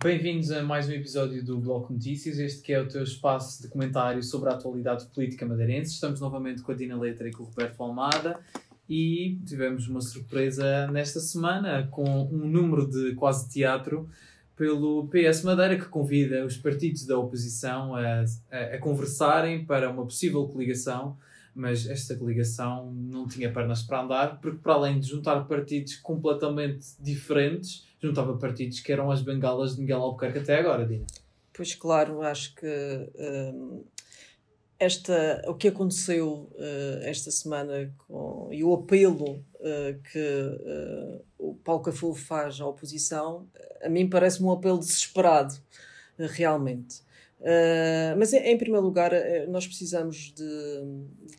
Bem-vindos a mais um episódio do Bloco Notícias, este que é o teu espaço de comentário sobre a atualidade política madeirense. Estamos novamente com a Dina Letra e com o Roberto Almada e tivemos uma surpresa nesta semana com um número de quase teatro pelo PS Madeira, que convida os partidos da oposição a conversarem para uma possível coligação, mas esta coligação não tinha pernas para andar, porque para além de juntar partidos completamente diferentes, juntava partidos que eram as bengalas de Miguel Albuquerque até agora, Dina. Pois claro, acho que o que aconteceu esta semana e o apelo que o Paulo Cafofo faz à oposição, a mim parece-me um apelo desesperado, realmente. Mas em primeiro lugar nós precisamos de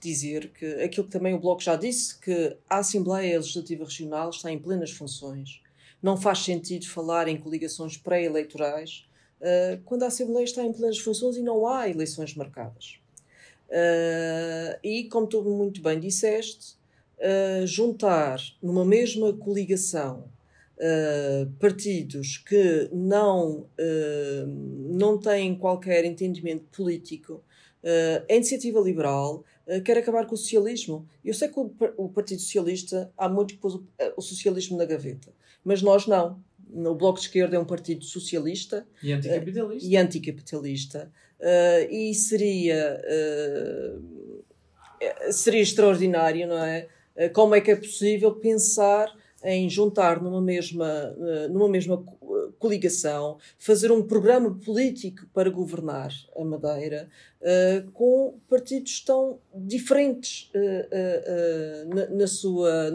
dizer que aquilo que também o Bloco já disse, que a Assembleia Legislativa Regional está em plenas funções. Não faz sentido falar em coligações pré-eleitorais quando a Assembleia está em plenas funções e não há eleições marcadas. E, como tu muito bem disseste, juntar numa mesma coligação partidos que não têm qualquer entendimento político. A Iniciativa Liberal quer acabar com o socialismo. Eu sei que o Partido Socialista há muito que pôs o socialismo na gaveta, mas nós não. O Bloco de Esquerda é um partido socialista e anticapitalista. E seria extraordinário, não é? Como é que é possível pensar em juntar numa mesma coligação, fazer um programa político para governar a Madeira com partidos tão diferentes nas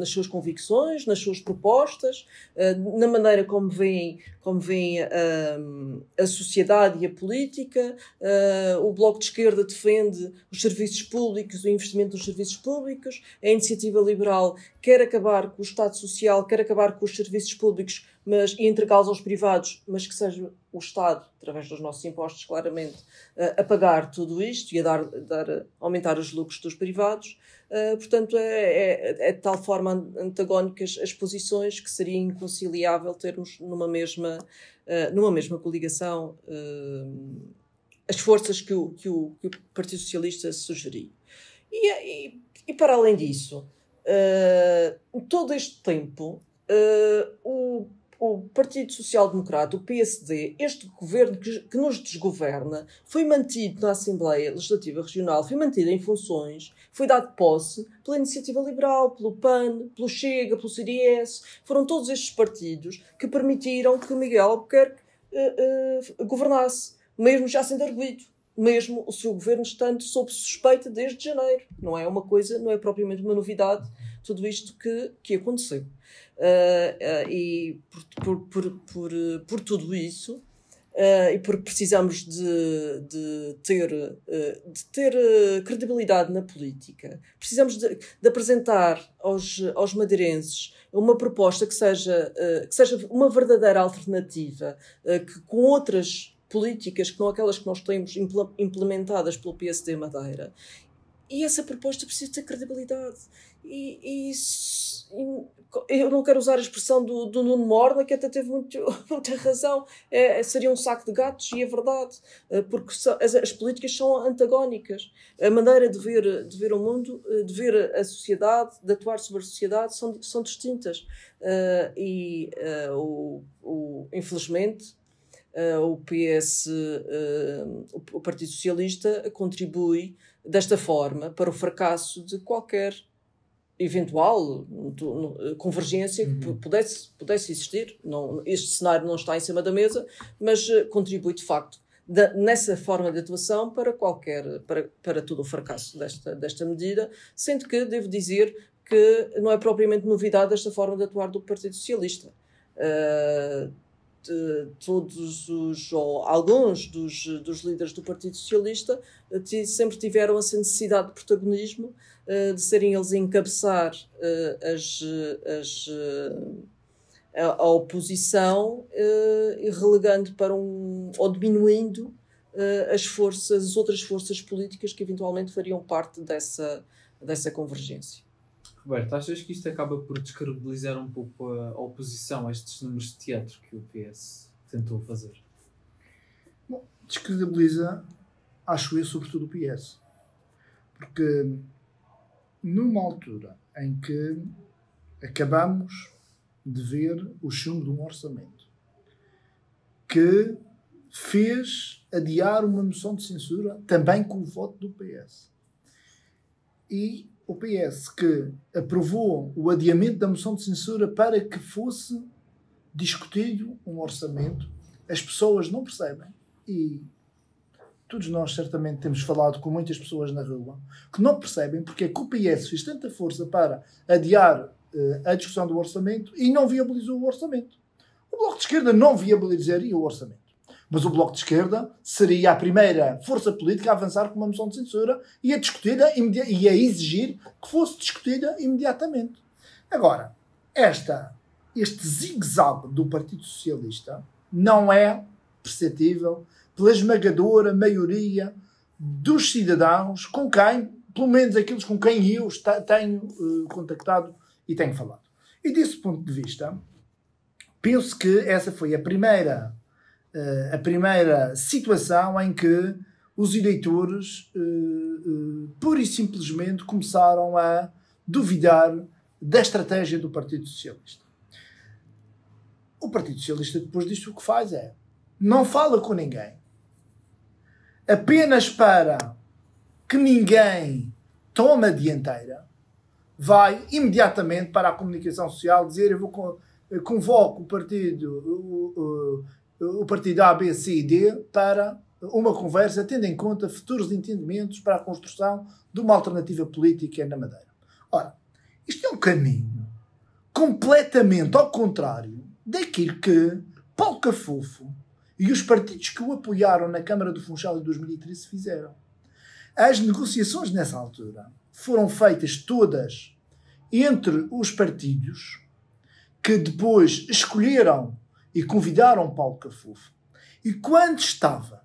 suas convicções, nas suas propostas, na maneira como veem a sociedade e a política. O Bloco de Esquerda defende os serviços públicos, o investimento nos serviços públicos. A Iniciativa Liberal quer acabar com o Estado Social, quer acabar com os serviços públicos e entregá-los aos privados, mas que seja o Estado, através dos nossos impostos, claramente, a pagar tudo isto e aumentar os lucros dos privados. Portanto, é de tal forma antagónicas as posições que seria inconciliável termos numa mesma coligação as forças que o Partido Socialista sugeriu. E para além disso, todo este tempo, o Partido Social Democrata, o PSD, este governo que nos desgoverna, foi mantido na Assembleia Legislativa Regional, foi mantido em funções, foi dado posse pela Iniciativa Liberal, pelo PAN, pelo Chega, pelo CDS. Foram todos estes partidos que permitiram que Miguel Albuquerque governasse, mesmo já sendo arguido, mesmo o seu governo estando sob suspeita desde janeiro. Não é propriamente uma novidade tudo isto que aconteceu. E por tudo isso, e porque precisamos de ter credibilidade na política, precisamos de apresentar aos madeirenses uma proposta que seja uma verdadeira alternativa, que com outras políticas que não aquelas que nós temos implementadas pelo PSD Madeira. E essa proposta precisa ter credibilidade. E eu não quero usar a expressão do Nuno Morna, que até teve muita razão. Seria um saco de gatos, e é verdade. Porque as políticas são antagónicas. A maneira de ver o mundo, de ver a sociedade, de atuar sobre a sociedade, são distintas. Infelizmente, o Partido Socialista contribui desta forma para o fracasso de qualquer eventual convergência que pudesse existir. Este cenário não está em cima da mesa, mas contribui de facto nessa forma de atuação para todo o fracasso desta medida, sendo que devo dizer que não é propriamente novidade esta forma de atuar do Partido Socialista. Alguns dos líderes do Partido Socialista sempre tiveram essa necessidade de protagonismo, de serem eles a encabeçar a oposição, relegando ou diminuindo as outras forças políticas que eventualmente fariam parte dessa convergência. Roberto, achas que isto acaba por descredibilizar um pouco a oposição a estes números de teatro que o PS tentou fazer? descredibiliza, acho eu, sobretudo o PS. Porque numa altura em que acabamos de ver o chumbo de um orçamento que fez adiar uma moção de censura também com o voto do PS, e o PS que aprovou o adiamento da moção de censura para que fosse discutido um orçamento, as pessoas não percebem, e todos nós certamente temos falado com muitas pessoas na rua, que não percebem porque é que o PS fez tanta força para adiar a discussão do orçamento e não viabilizou o orçamento. O Bloco de Esquerda não viabilizaria o orçamento, mas o Bloco de Esquerda seria a primeira força política a avançar com uma moção de censura e a discutida e a exigir que fosse discutida imediatamente. Agora, este zigue-zague do Partido Socialista não é perceptível pela esmagadora maioria dos cidadãos com quem, pelo menos aqueles com quem eu tenho contactado e tenho falado. E desse ponto de vista, penso que essa foi a primeira situação em que os eleitores pura e simplesmente começaram a duvidar da estratégia do Partido Socialista. O Partido Socialista, depois disto, o que faz é não fala com ninguém, apenas para que ninguém tome a dianteira, vai imediatamente para a comunicação social dizer: eu convoco o partido A, B, C e D para uma conversa, tendo em conta futuros entendimentos para a construção de uma alternativa política na Madeira. Ora, isto é um caminho completamente ao contrário daquilo que Paulo Cafofo e os partidos que o apoiaram na Câmara do Funchal em 2013 fizeram. As negociações nessa altura foram feitas todas entre os partidos que depois escolheram e convidaram Paulo Cafofo. E quando estava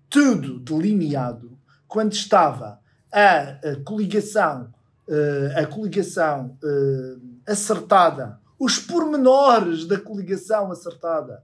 tudo delineado, quando estava a coligação acertada, os pormenores da coligação acertada,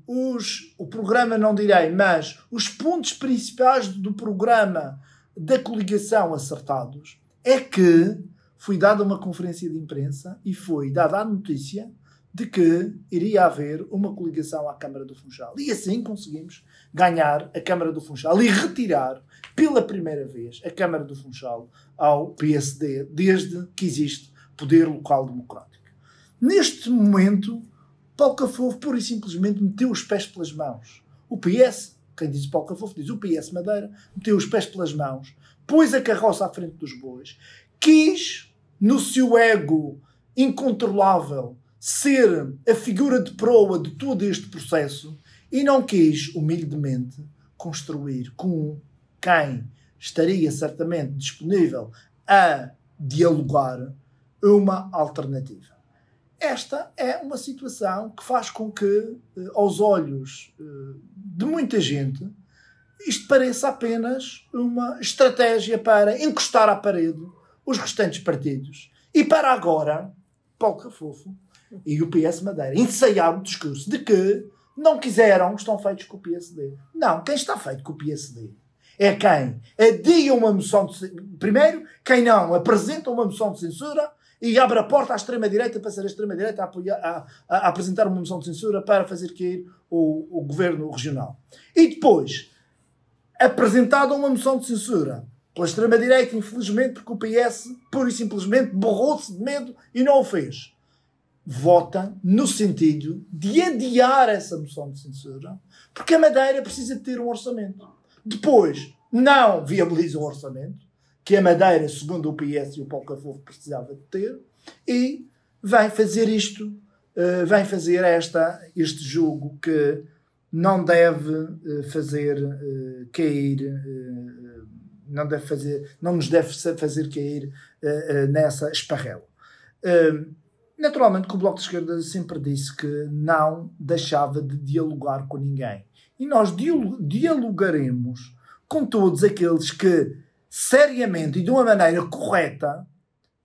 o programa não direi, mas os pontos principais do programa da coligação acertados, é que foi dada uma conferência de imprensa e foi dada a notícia de que iria haver uma coligação à Câmara do Funchal. E assim conseguimos ganhar a Câmara do Funchal e retirar pela primeira vez a Câmara do Funchal ao PSD, desde que existe poder local democrático. Neste momento, Paulo Cafofo pura e simplesmente meteu os pés pelas mãos. O PS, quem diz Paulo Cafofo, diz o PS Madeira, meteu os pés pelas mãos, pôs a carroça à frente dos bois, quis, no seu ego incontrolável, ser a figura de proa de todo este processo e não quis, humildemente, construir com quem estaria certamente disponível a dialogar uma alternativa. Esta é uma situação que faz com que, aos olhos de muita gente, isto pareça apenas uma estratégia para encostar à parede os restantes partidos e para agora, Paulo Cafofo e o PS Madeira ensaiar o discurso de que não quiseram, estão feitos com o PSD. Não, quem está feito com o PSD é quem adia uma moção de censura. Primeiro, quem não apresenta uma moção de censura e abre a porta à extrema-direita para ser a extrema-direita a apresentar uma moção de censura para fazer cair o governo regional. E depois, apresentada uma moção de censura pela extrema-direita, infelizmente, porque o PS pura e simplesmente borrou-se de medo e não o fez. Vota no sentido de adiar essa moção de censura, porque a Madeira precisa de ter um orçamento. Depois, não viabiliza o orçamento, que a Madeira, segundo o PS e o Paulo Cafofo, precisava de ter, e vai fazer isto, vai fazer este jogo que não deve fazer cair, não nos deve fazer cair nessa esparrela. Naturalmente que o Bloco de Esquerda sempre disse que não deixava de dialogar com ninguém. E nós dialogaremos com todos aqueles que seriamente e de uma maneira correta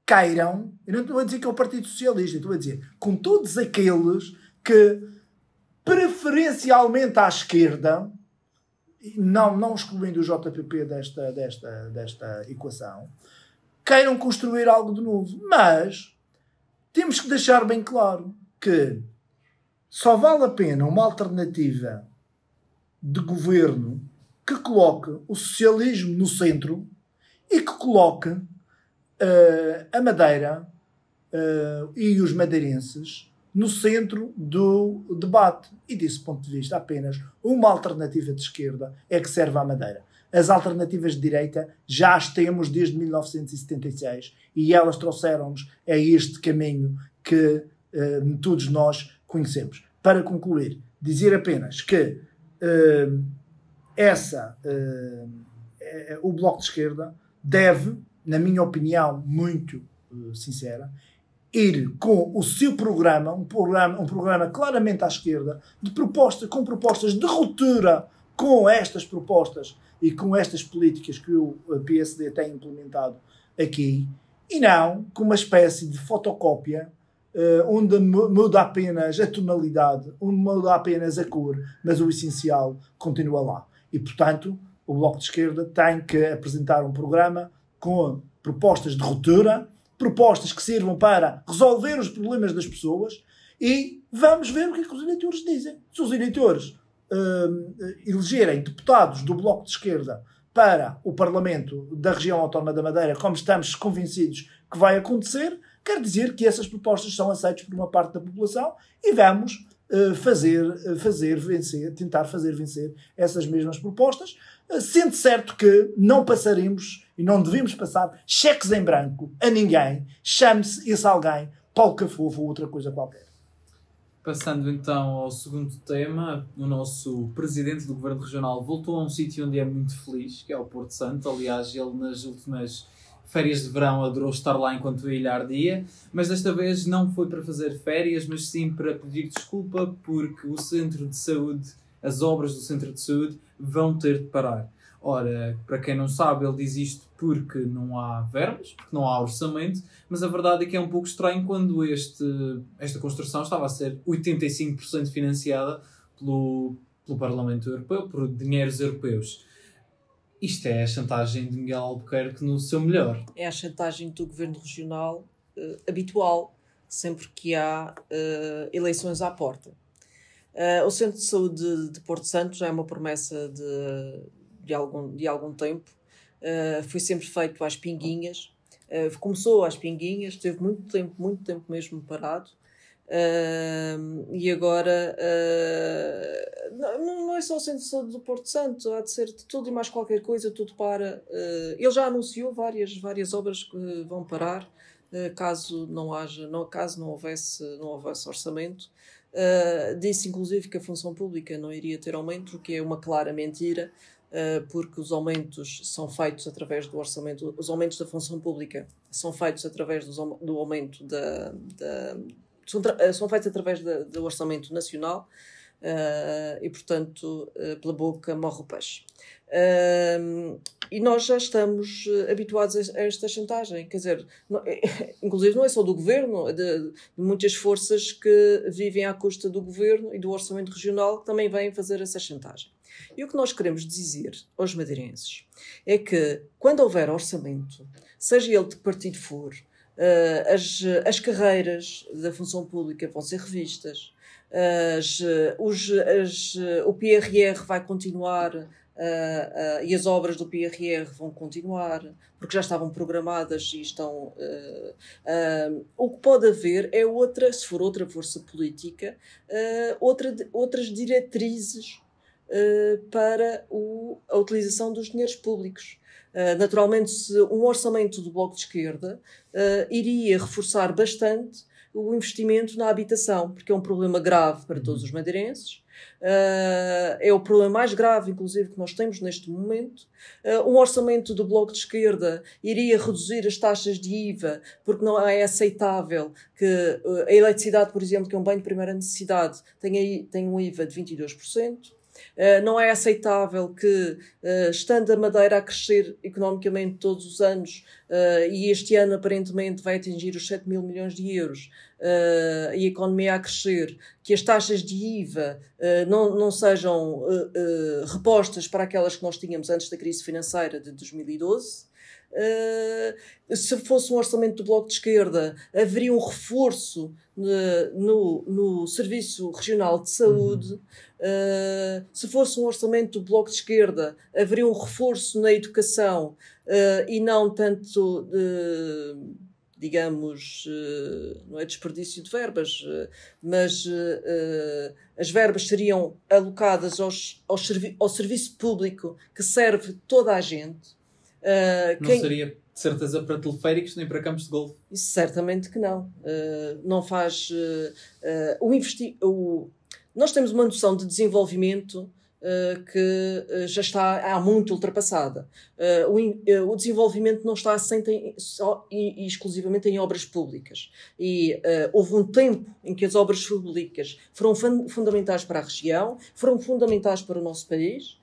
queiram, eu não estou a dizer que é o Partido Socialista, estou a dizer com todos aqueles que preferencialmente à esquerda não excluindo o JPP desta equação, queiram construir algo de novo. Mas temos que deixar bem claro que só vale a pena uma alternativa de governo que coloque o socialismo no centro e que coloque a Madeira e os madeirenses no centro do debate. E desse ponto de vista, apenas uma alternativa de esquerda é que serve à Madeira. As alternativas de direita já as temos desde 1976 e elas trouxeram-nos a este caminho que todos nós conhecemos. Para concluir, dizer apenas que o Bloco de Esquerda deve, na minha opinião muito sincera, ir com o seu programa, um programa claramente à esquerda, com propostas de ruptura com estas propostas e com estas políticas que o PSD tem implementado aqui, e não com uma espécie de fotocópia onde muda apenas a tonalidade, onde muda apenas a cor, mas o essencial continua lá. E, portanto, o Bloco de Esquerda tem que apresentar um programa com propostas de ruptura, propostas que sirvam para resolver os problemas das pessoas, e vamos ver o que é que os eleitores dizem. Se os eleitores elegerem deputados do Bloco de Esquerda para o Parlamento da região autónoma da Madeira, como estamos convencidos que vai acontecer, quer dizer que essas propostas são aceitas por uma parte da população e vamos tentar fazer vencer essas mesmas propostas, sendo certo que não passaremos e não devemos passar cheques em branco a ninguém, chame-se esse alguém Paulo Cafofo ou outra coisa qualquer. Passando então ao segundo tema, o nosso presidente do Governo Regional voltou a um sítio onde é muito feliz, que é o Porto Santo. Aliás, ele nas últimas férias de verão adorou estar lá enquanto a ilha ardia, mas desta vez não foi para fazer férias, mas sim para pedir desculpa porque o Centro de Saúde, as obras do Centro de Saúde vão ter de parar. Ora, para quem não sabe, ele diz isto porque não há verbas, porque não há orçamento, mas a verdade é que é um pouco estranho quando esta construção estava a ser 85% financiada pelo Parlamento Europeu, por dinheiros europeus. Isto é a chantagem de Miguel Albuquerque no seu melhor. É a chantagem do Governo Regional habitual, sempre que há eleições à porta. O Centro de Saúde de Porto Santo já é uma promessa de algum tempo. Foi sempre feito às pinguinhas. Começou às pinguinhas, teve muito tempo mesmo parado. E agora não é só o Centro de Saúde do Porto Santo, há de ser de tudo e mais qualquer coisa, tudo para. Ele já anunciou várias obras que vão parar, caso não houvesse orçamento. Disse inclusive que a função pública não iria ter aumento, o que é uma clara mentira, porque os aumentos são feitos através do orçamento, os aumentos da função pública são feitos através do aumento são feitos através do orçamento nacional, e portanto pela boca morre o peixe. E nós já estamos habituados a esta chantagem, quer dizer, inclusive não é só do governo, de muitas forças que vivem à custa do governo e do orçamento regional que também vêm fazer essa chantagem. E o que nós queremos dizer aos madeirenses é que quando houver orçamento, seja ele de que partido for, as carreiras da função pública vão ser revistas, o PRR vai continuar, e as obras do PRR vão continuar, porque já estavam programadas e estão. O que pode haver é se for outra força política, outras diretrizes para a utilização dos dinheiros públicos. Naturalmente, um orçamento do Bloco de Esquerda iria reforçar bastante o investimento na habitação, porque é um problema grave para todos os madeirenses. É o problema mais grave, inclusive, que nós temos neste momento. Um orçamento do Bloco de Esquerda iria reduzir as taxas de IVA, porque não é aceitável que a eletricidade, por exemplo, que é um bem de primeira necessidade, tenha um IVA de 22%. Não é aceitável que, estando a Madeira a crescer economicamente todos os anos, e este ano aparentemente vai atingir os 7 mil milhões de euros, e a economia a crescer, que as taxas de IVA não sejam repostas para aquelas que nós tínhamos antes da crise financeira de 2012. Se fosse um orçamento do Bloco de Esquerda, haveria um reforço no Serviço Regional de Saúde. Se fosse um orçamento do Bloco de Esquerda, haveria um reforço na educação, e não tanto, digamos, não é desperdício de verbas, mas as verbas seriam alocadas ao serviço público que serve toda a gente. Não seria de certeza para teleféricos nem para campos de golfe? Isso certamente que não. Não faz... Nós temos uma noção de desenvolvimento que já está há muito ultrapassada. O desenvolvimento não está assente só e exclusivamente em obras públicas. E houve um tempo em que as obras públicas foram fundamentais para a região, foram fundamentais para o nosso país,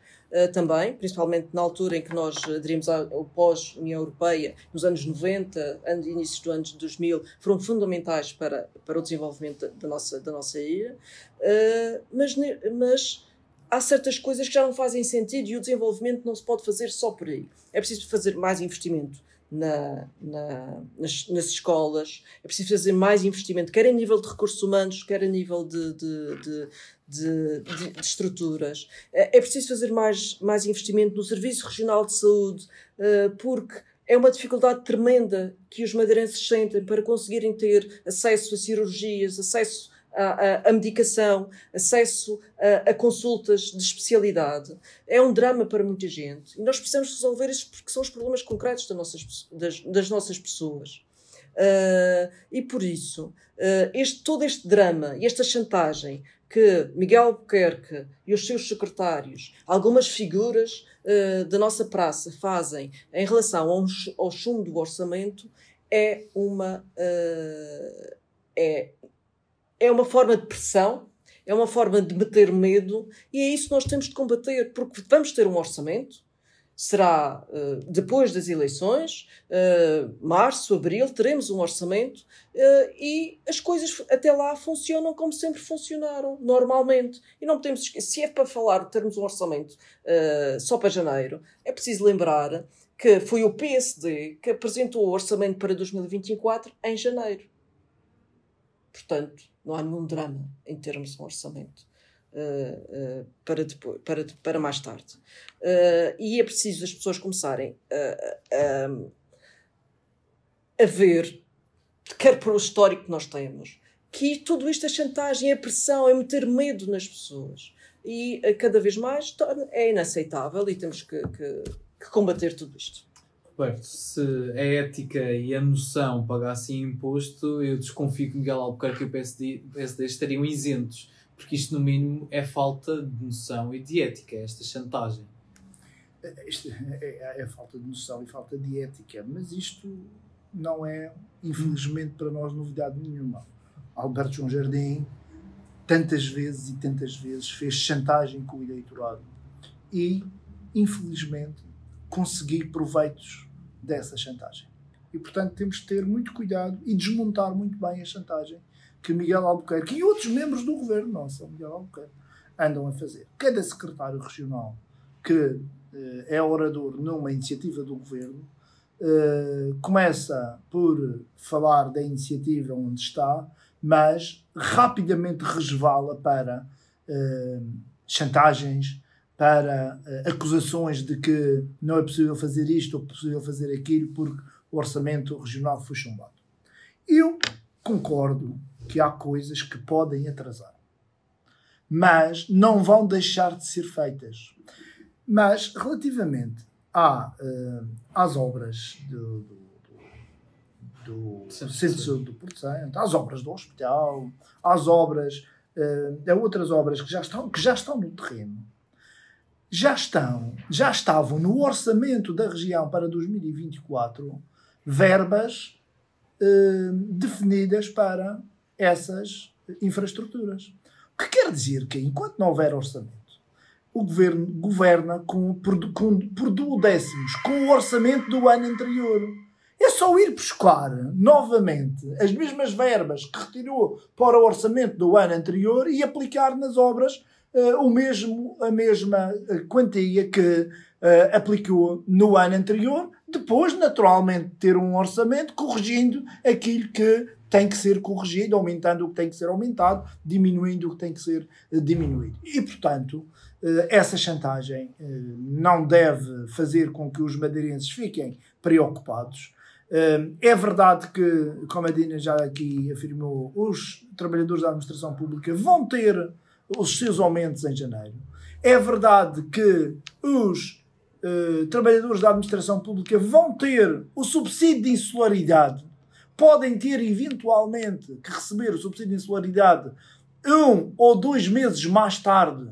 também, principalmente na altura em que nós aderimos ao pós-União Europeia, nos anos 90, inícios do ano 2000, foram fundamentais para o desenvolvimento da nossa ilha, mas há certas coisas que já não fazem sentido e o desenvolvimento não se pode fazer só por aí. É preciso fazer mais investimento nas escolas, é preciso fazer mais investimento, quer a nível de recursos humanos, quer a nível de estruturas. É preciso fazer mais investimento no Serviço Regional de Saúde, porque é uma dificuldade tremenda que os madeirenses sentem para conseguirem ter acesso a cirurgias, acesso à medicação, acesso a consultas de especialidade. É um drama para muita gente. E nós precisamos resolver isso porque são os problemas concretos das nossas pessoas. E por isso, todo este drama e esta chantagem que Miguel Albuquerque e os seus secretários, algumas figuras da nossa praça fazem em relação ao chumbo do orçamento, é uma forma de pressão, é uma forma de meter medo, e é isso que nós temos de combater, porque vamos ter um orçamento, será depois das eleições, março, abril, teremos um orçamento, e as coisas até lá funcionam como sempre funcionaram, normalmente. E não podemos esquecer, se é para falar de termos um orçamento só para janeiro, é preciso lembrar que foi o PSD que apresentou o orçamento para 2024 em janeiro. Portanto, não há nenhum drama em termos um orçamento para mais tarde. E é preciso as pessoas começarem a ver, quer por o histórico que nós temos, que tudo isto é chantagem, é pressão, é meter medo nas pessoas. E cada vez mais é inaceitável e temos que combater tudo isto. Roberto, se a ética e a noção pagassem imposto, eu desconfio que Miguel Albuquerque e o PSD estariam isentos, porque isto, no mínimo, é falta de noção e de ética, esta chantagem. Isto é falta de noção e falta de ética, mas isto não é, infelizmente, para nós novidade nenhuma. Alberto João Jardim tantas vezes fez chantagem com o eleitorado e, infelizmente, conseguir proveitos dessa chantagem. E, portanto, temos de ter muito cuidado e desmontar muito bem a chantagem que Miguel Albuquerque e outros membros do governo, não só Miguel Albuquerque, andam a fazer. Cada secretário regional que é orador numa iniciativa do governo começa por falar da iniciativa onde está, mas rapidamente resvala para chantagens, para acusações de que não é possível fazer isto ou possível fazer aquilo porque o orçamento regional foi chumbado. Eu concordo que há coisas que podem atrasar, mas não vão deixar de ser feitas. Mas, relativamente às obras do Centro de Saúde do Porto Santo, às obras do hospital, às obras, a outras obras que já estão no terreno, já estavam no orçamento da região para 2024 verbas definidas para essas infraestruturas. O que quer dizer que, enquanto não houver orçamento, o governo governa por duodécimos, com o orçamento do ano anterior. É só ir buscar novamente as mesmas verbas que retirou para o orçamento do ano anterior e aplicar nas obras a mesma quantia que aplicou no ano anterior. Depois, naturalmente, ter um orçamento corrigindo aquilo que tem que ser corrigido, aumentando o que tem que ser aumentado, diminuindo o que tem que ser diminuído. E, portanto, essa chantagem não deve fazer com que os madeirenses fiquem preocupados. É verdade que, como a Dina já aqui afirmou, os trabalhadores da administração pública vão ter os seus aumentos em janeiro. É verdade que os trabalhadores da administração pública vão ter o subsídio de insularidade. Podem ter, eventualmente, que receber o subsídio de insularidade 1 ou 2 meses mais tarde,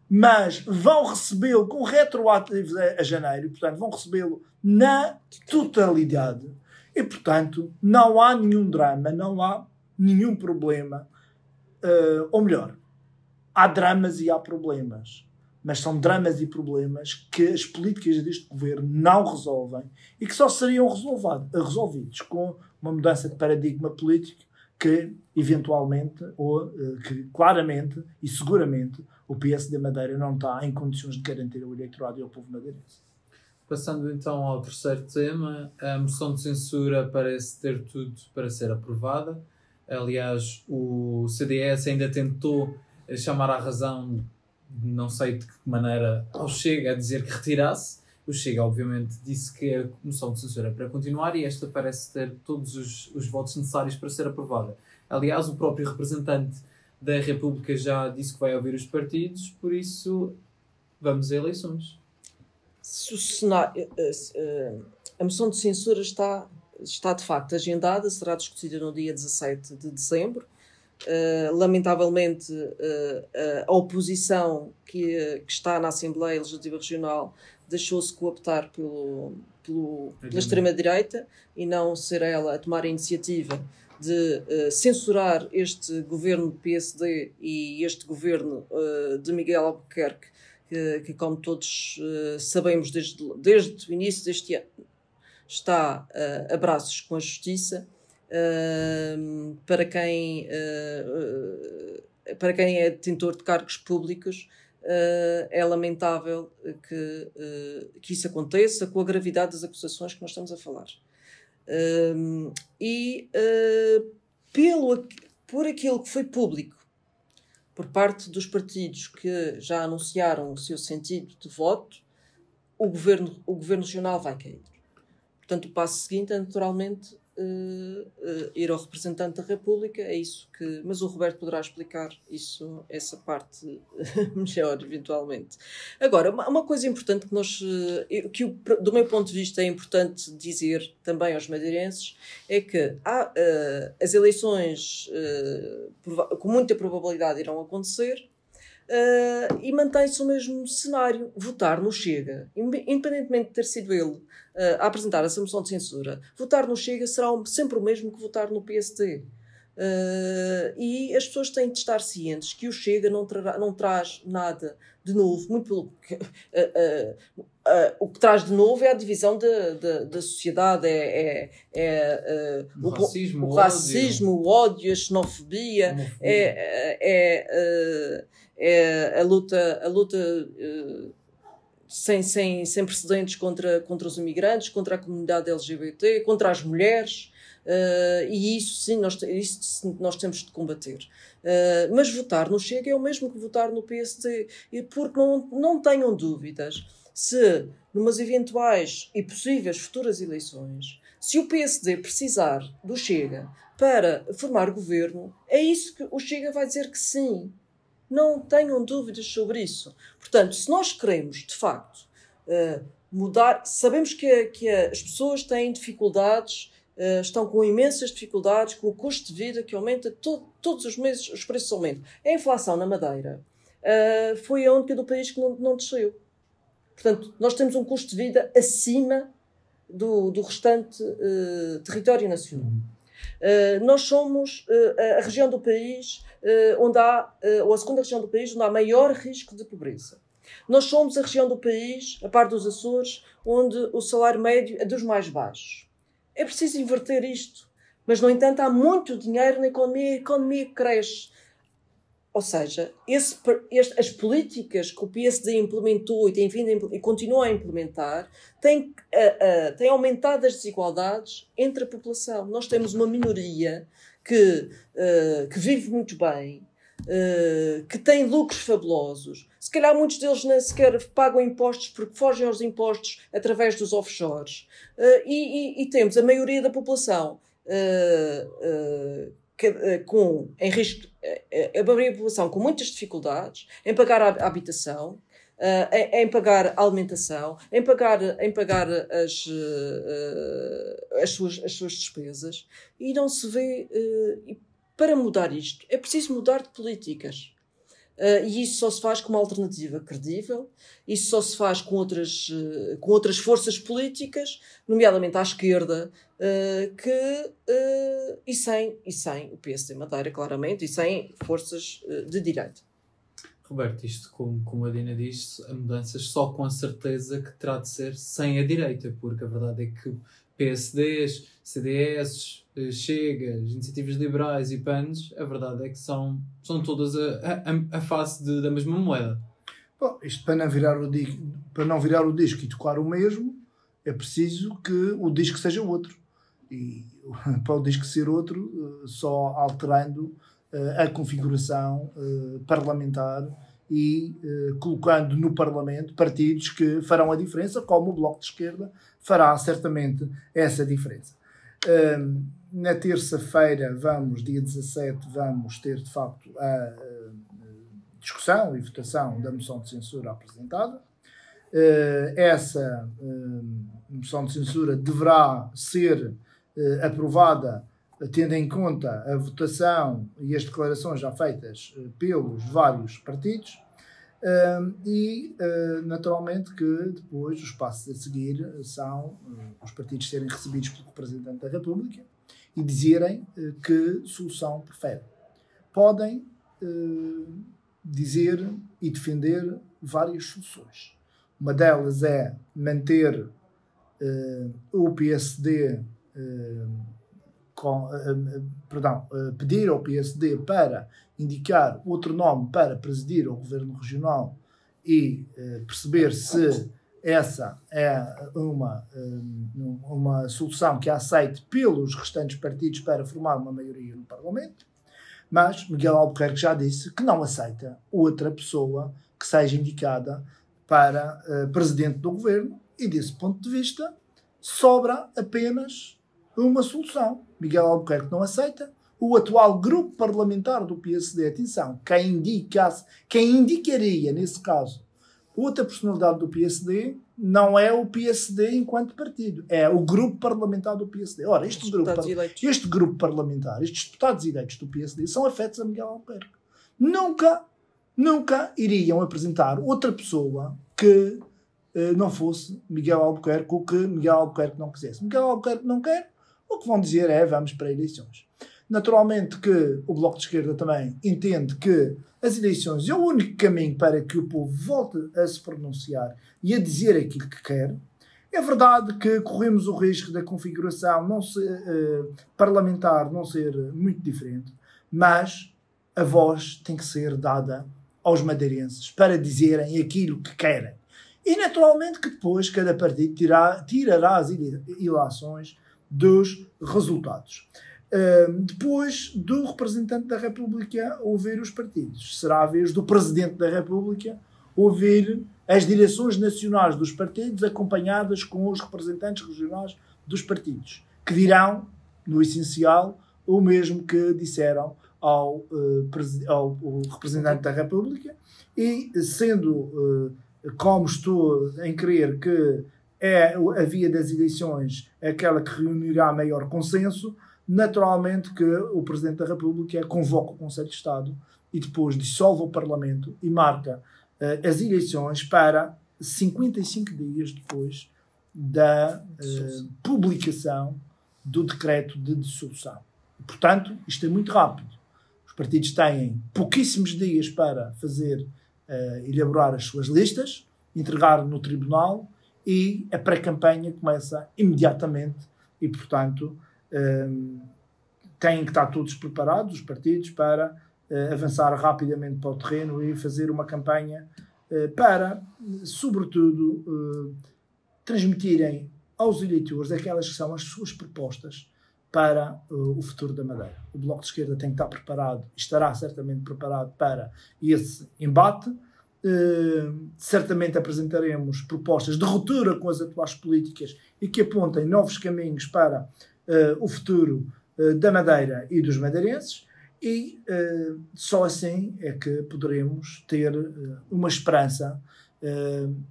mas vão recebê-lo com retroativos a janeiro, portanto, vão recebê-lo na totalidade. E, portanto, não há nenhum drama, não há nenhum problema. Ou melhor, há dramas e há problemas. Mas são dramas e problemas que as políticas deste governo não resolvem e que só seriam resolvidos com uma mudança de paradigma político que, eventualmente, ou que claramente e seguramente, o PSD Madeira não está em condições de garantir ao eleitorado e ao povo madeirense. Passando então ao terceiro tema, a moção de censura parece ter tudo para ser aprovada. Aliás, o CDS ainda tentou chamar à razão, não sei de que maneira, ao Chega a dizer que retirasse. O Chega, obviamente, disse que a moção de censura é para continuar e esta parece ter todos os votos necessários para ser aprovada. Aliás, o próprio representante da República já disse que vai ouvir os partidos, por isso vamos a eleições. A moção de censura está de facto agendada, será discutida no dia 17 de dezembro. Lamentavelmente, a oposição que está na Assembleia Legislativa Regional deixou-se cooptar pela extrema-direita e não ser ela a tomar a iniciativa de censurar este governo do PSD e este governo de Miguel Albuquerque, que como todos sabemos desde o início deste ano, está a braços com a justiça. Para quem é detentor de cargos públicos, é lamentável que isso aconteça com a gravidade das acusações que nós estamos a falar. Por aquilo que foi público por parte dos partidos que já anunciaram o seu sentido de voto, o governo regional vai cair. Portanto, o passo seguinte é naturalmente ir ao representante da República, é isso que... Mas o Roberto poderá explicar essa parte melhor, eventualmente. Agora, uma coisa importante que do meu ponto de vista é importante dizer também aos madeirenses, é que as eleições com muita probabilidade irão acontecer, e mantém-se o mesmo cenário. Votar no Chega, independentemente de ter sido ele a apresentar essa moção de censura, votar no Chega será sempre o mesmo que votar no PSD. E as pessoas têm de estar cientes que o Chega não traz nada de novo, muito pelo o que traz de novo é a divisão da sociedade, o racismo, o ódio, a xenofobia, a luta sem precedentes contra os imigrantes, contra a comunidade LGBT, contra as mulheres, e isso sim nós temos de combater. Mas votar no Chega é o mesmo que votar no PSD, porque não tenham dúvidas se, numas eventuais e possíveis futuras eleições, se o PSD precisar do Chega para formar governo, é isso que o Chega vai dizer que sim. Não tenham dúvidas sobre isso. Portanto, se nós queremos, de facto, mudar, sabemos que as pessoas têm dificuldades, estão com imensas dificuldades, com o custo de vida que aumenta, todos os meses os preços aumentam. A inflação na Madeira foi a única do país que não desceu. Portanto, nós temos um custo de vida acima do restante território nacional. Nós somos a região do país onde há, ou a segunda região do país onde há maior risco de pobreza. Nós somos a região do país, a par dos Açores, onde o salário médio é dos mais baixos. É preciso inverter isto. Mas, no entanto, há muito dinheiro na economia, a economia cresce. Ou seja, as políticas que o PSD implementou e tem vindo e continua a implementar têm aumentado as desigualdades entre a população. Nós temos uma minoria que vive muito bem, que tem lucros fabulosos. Se calhar muitos deles nem sequer pagam impostos porque fogem aos impostos através dos offshores. E temos a maioria da população em risco, a maioria da população com muitas dificuldades em pagar a habitação, em pagar a alimentação, em pagar as suas despesas, e não se vê. Para mudar isto, é preciso mudar de políticas. E isso só se faz com uma alternativa credível, isso só se faz com outras forças políticas, nomeadamente à esquerda, e sem o PSD Madeira, claramente, e sem forças de direita. Roberto, isto, como a Dina diz, a mudança só com a certeza que terá de ser sem a direita, porque a verdade é que PSDs, CDS, Chegas, Iniciativas Liberais e PANs, a verdade é que são todas a face da mesma moeda. Bom, isto para não virar o disco e tocar o mesmo, é preciso que o disco seja outro. E para o disco ser outro, só alterando a configuração parlamentar e colocando no Parlamento partidos que farão a diferença, como o Bloco de Esquerda fará certamente essa diferença. Na terça-feira, dia 17, vamos ter de facto a discussão e votação da moção de censura apresentada. Essa moção de censura deverá ser aprovada tendo em conta a votação e as declarações já feitas pelos vários partidos, e naturalmente que depois os passos a seguir são os partidos serem recebidos pelo representante da República e dizerem que solução preferem. Podem dizer e defender várias soluções. Uma delas é manter o PSD pedir ao PSD para indicar outro nome para presidir o Governo Regional e perceber se essa é uma solução que é aceite pelos restantes partidos para formar uma maioria no Parlamento. Mas Miguel Albuquerque já disse que não aceita outra pessoa que seja indicada para presidente do Governo, e desse ponto de vista sobra apenas uma solução. Miguel Albuquerque não aceita. O atual grupo parlamentar do PSD, atenção, quem indicaria, nesse caso, outra personalidade do PSD, não é o PSD enquanto partido, é o grupo parlamentar do PSD. Ora, este grupo parlamentar, estes deputados eleitos do PSD, são afetos a Miguel Albuquerque. Nunca iriam apresentar outra pessoa que não fosse Miguel Albuquerque, ou que Miguel Albuquerque não quisesse. Miguel Albuquerque não quer, o que vão dizer é vamos para eleições. Naturalmente que o Bloco de Esquerda também entende que as eleições é o único caminho para que o povo volte a se pronunciar e a dizer aquilo que quer. É verdade que corremos o risco da configuração parlamentar não ser muito diferente, mas a voz tem que ser dada aos madeirenses para dizerem aquilo que querem. E naturalmente que depois cada partido tirará as ilações dos resultados. Depois do representante da República ouvir os partidos, será a vez do Presidente da República ouvir as direções nacionais dos partidos acompanhadas com os representantes regionais dos partidos, que dirão, no essencial, o mesmo que disseram ao representante da República, e sendo, como estou em crer que é a via das eleições aquela que reunirá maior consenso, naturalmente que o Presidente da República convoca o Conselho de Estado e depois dissolve o Parlamento e marca as eleições para 55 dias depois da publicação do decreto de dissolução. Portanto, isto é muito rápido. Os partidos têm pouquíssimos dias para fazer elaborar as suas listas, entregar no tribunal, e a pré-campanha começa imediatamente e, portanto, têm que estar todos preparados, os partidos, para avançar rapidamente para o terreno e fazer uma campanha para, sobretudo, transmitirem aos eleitores aquelas que são as suas propostas para o futuro da Madeira. O Bloco de Esquerda tem que estar preparado, estará certamente preparado para esse embate. Certamente apresentaremos propostas de ruptura com as atuais políticas e que apontem novos caminhos para o futuro da Madeira e dos madeirenses, e só assim é que poderemos ter uma esperança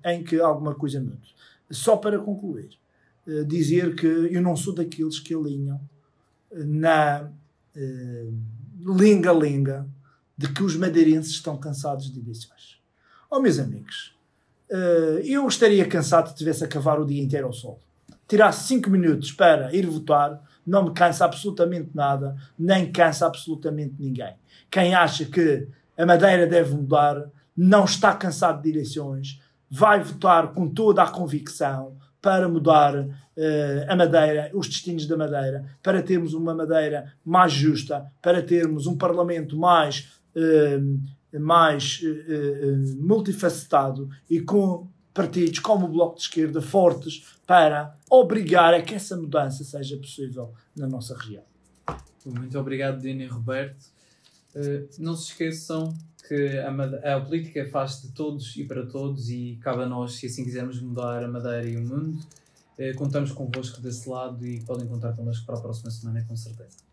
em que alguma coisa mude. Só para concluir, dizer que eu não sou daqueles que alinham na linga-linga de que os madeirenses estão cansados de eleições. Oh, meus amigos, eu estaria cansado se estivesse a cavar o dia inteiro ao sol. Tirasse 5 minutos para ir votar, não me cansa absolutamente nada, nem cansa absolutamente ninguém. Quem acha que a Madeira deve mudar, não está cansado de eleições, vai votar com toda a convicção para mudar a Madeira, os destinos da Madeira, para termos uma Madeira mais justa, para termos um Parlamento mais multifacetado e com partidos como o Bloco de Esquerda fortes para obrigar a que essa mudança seja possível na nossa região. Muito obrigado, Dino e Roberto. Não se esqueçam que a política faz de todos e para todos, e cabe a nós, se assim quisermos mudar a Madeira e o mundo. Contamos convosco desse lado e podem contar connosco para a próxima semana, com certeza.